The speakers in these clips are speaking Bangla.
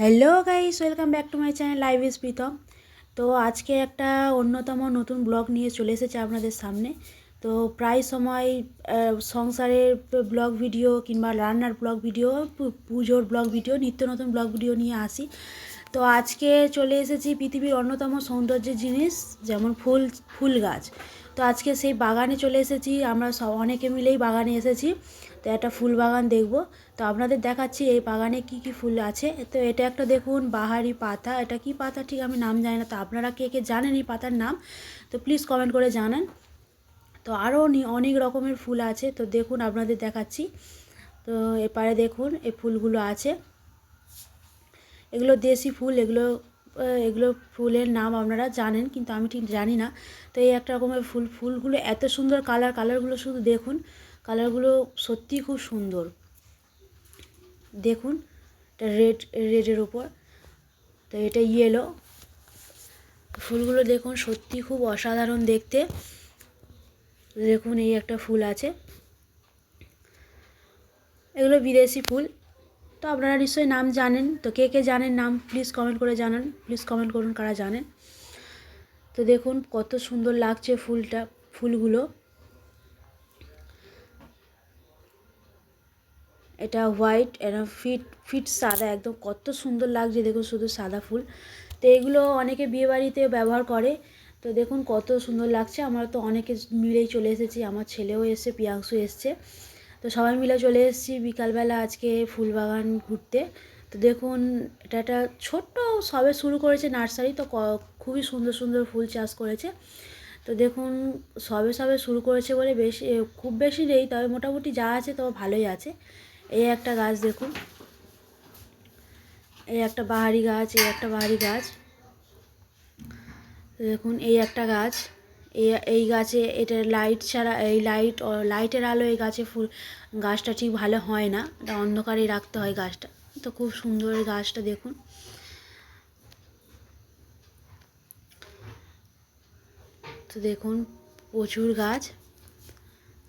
Hello guys, welcome back to my channel live is Pritam. তো আজকে একটা অন্যতম নতুন ব্লগ নিয়ে চলে এসেছে আপনাদের সামনে। তো প্রায় সময় সংসারের ব্লগ ভিডিও কিংবা রান্নার ব্লগ ভিডিও, পুজোর ব্লগ ভিডিও, নিত্য নতুন ব্লগ ভিডিও নিয়ে আসি। তো আজকে চলে এসেছি পৃথিবীর অন্যতম সৌন্দর্যের জিনিস যেমন ফুল গাছ। তো আজকে সেই বাগানে চলে এসেছি, আমরা অনেকে মিলেই বাগানে এসেছি। তো একটা ফুল বাগান দেখব। তো আপনাদের দেখাচ্ছি এই বাগানে কি কি ফুল আছে। তো এটা একটা দেখুন বাহারি পাতা, এটা কি পাতা ঠিক আমি নাম জানি না। তো আপনারা কে কে জানেন এই পাতার নাম, তো প্লিজ কমেন্ট করে জানান। তো আরও অনেক রকমের ফুল আছে, তো দেখুন আপনাদের দেখাচ্ছি। তো এপারে দেখুন এই ফুলগুলো আছে, এগুলো দেশি ফুল। এগুলো এগুলো ফুলের নাম আপনারা জানেন, কিন্তু আমি ঠিক জানি না। তো এই একটা রকমের ফুলগুলো এত সুন্দর কালারগুলো শুধু দেখুন, কালারগুলো সত্যিই খুব সুন্দর। দেখুন এটা রেডের ওপর, তো এটা ইয়েলো। ফুলগুলো দেখুন সত্যি খুব অসাধারণ দেখতে। দেখুন এই একটা ফুল আছে, এগুলো বিদেশি ফুল। তো আপনারা নিশ্চয়ই নাম জানেন, তো কে কে জানেন নাম প্লিজ কমেন্ট করে জানান, প্লিজ কমেন্ট করুন কারা জানেন। তো দেখুন কত সুন্দর লাগছে ফুলগুলো। এটা হোয়াইট, এটা ফিট সাদা একদম, কত সুন্দর লাগছে দেখুন, শুধু সাদা ফুল। তো এগুলো অনেকে বিয়েবাড়িতে ব্যবহার করে। তো দেখুন কত সুন্দর লাগছে। আমরা তো অনেকে মিলেই চলে এসেছি, আমার ছেলেও এসছে, প্রিয়াংশু এসছে। তো সবাই মিলে চলে এসেছি বিকালবেলা আজকে ফুল বাগান ঘুরতে। তো দেখুন এটা একটা ছোট্ট সবে শুরু করেছে নার্সারি, তো খুবই সুন্দর সুন্দর ফুল চাষ করেছে। তো দেখুন সবে শুরু করেছে বলে খুব বেশি নেই, তবে মোটামুটি যা আছে তো ভালোই আছে। এই একটা গাছ দেখুন, এই একটা বাহারি গাছ, এই একটা বাহারি গাছ। দেখুন এই একটা গাছ, এই গাছে এটা লাইট ছাড়া, এই লাইটের আলো এই গাছটা ঠিক ভালো হয় না, এটা অন্ধকারেই রাখতে হয় গাছটা। তো খুব সুন্দর এই গাছটা দেখুন। তো দেখুন প্রচুর গাছ।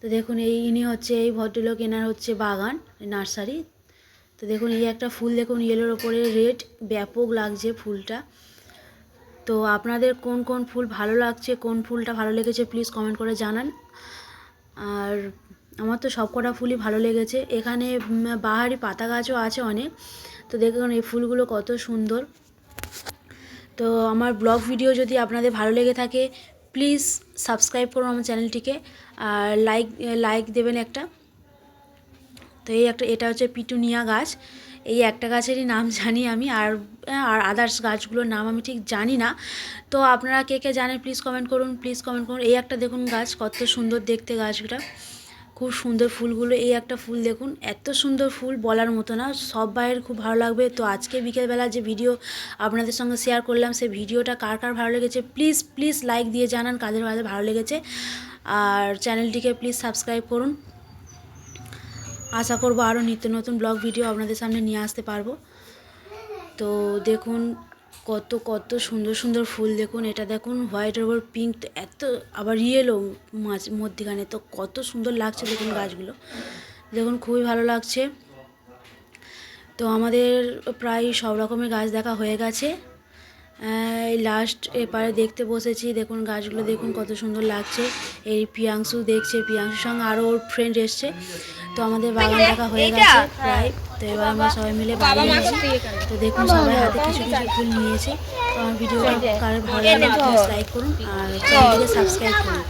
তো দেখুন ইনি হচ্ছে এই ভদ্রলোক, এনার হচ্ছে বাগান নার্সারি। তো দেখুন এই একটা ফুল দেখুন ইয়েলোর ওপরে রেড, ব্যাপক লাগছে ফুলটা। তো আপনাদের কোন কোন ফুল ভালো লাগছে, কোন ফুলটা ভালো লেগেছে প্লিজ কমেন্ট করে জানান। আর আমার তো সব কটা ফুলই ভালো লেগেছে। এখানে বাহারি পাতা গাছও আছে অনেক। তো দেখুন এই ফুলগুলো কত সুন্দর। তো আমার ব্লগ ভিডিও যদি আপনাদের ভালো লেগে থাকে প্লিজ সাবস্ক্রাইব করুন আমার চ্যানেলটিকে, আর লাইক দেবেন একটা। তো এটা হচ্ছে পিটুনিয়া গাছ। এই একটা গাছেরই নাম জানি আমি, আর আদার্স গাছগুলোর নাম আমি ঠিক জানি না। তো আপনারা কে কে জানেন প্লিজ কমেন্ট করুন, প্লিজ কমেন্ট করুন। এই একটা দেখুন গাছ, কত সুন্দর দেখতে গাছটা, খুব সুন্দর ফুলগুলো। এই একটা ফুল দেখুন, এত সুন্দর ফুল বলার মতো না, সব বাইরের খুব ভালো লাগবে। তো আজকে বিকেলবেলা যে ভিডিও আপনাদের সঙ্গে শেয়ার করলাম, সেই ভিডিওটা কার কার ভালো লেগেছে প্লিজ লাইক দিয়ে জানান কাদের ভালো লেগেছে। আর চ্যানেলটিকে প্লিজ সাবস্ক্রাইব করুন। আশা করব আরও নিত্য নতুন ব্লগ ভিডিও আপনাদের সামনে নিয়ে আসতে পারবো। তো দেখুন কত সুন্দর সুন্দর ফুল দেখুন। এটা দেখুন হোয়াইটের ওপর পিঙ্ক, এত আবার ইয়েলো মধ্যিখানে, তো কত সুন্দর লাগছে দেখুন গাছগুলো। দেখুন খুবই ভালো লাগছে। তো আমাদের প্রায় সব রকমের গাছ দেখা হয়ে গেছে। এই লাস্ট এপারে দেখতে বসেছি, দেখুন গাছগুলো দেখুন কত সুন্দর লাগছে। এই প্রিয়াংশু দেখছে, প্রিয়াংশুর সঙ্গে আরও ওর ফ্রেন্ড এসছে। তো আমাদের বাগান দেখা হয়ে গেছে প্রায়। তো এবার আমরা সবাই মিলে বাড়ি যাচ্ছি। তো দেখুন সবাই হাতে কিছু কিছু ফুল নিয়েছে। তো আমার ভিডিওটা কার ভালো লাগলে প্লিজ লাইক করুন আর চ্যানেলটিকে সাবস্ক্রাইব করুন।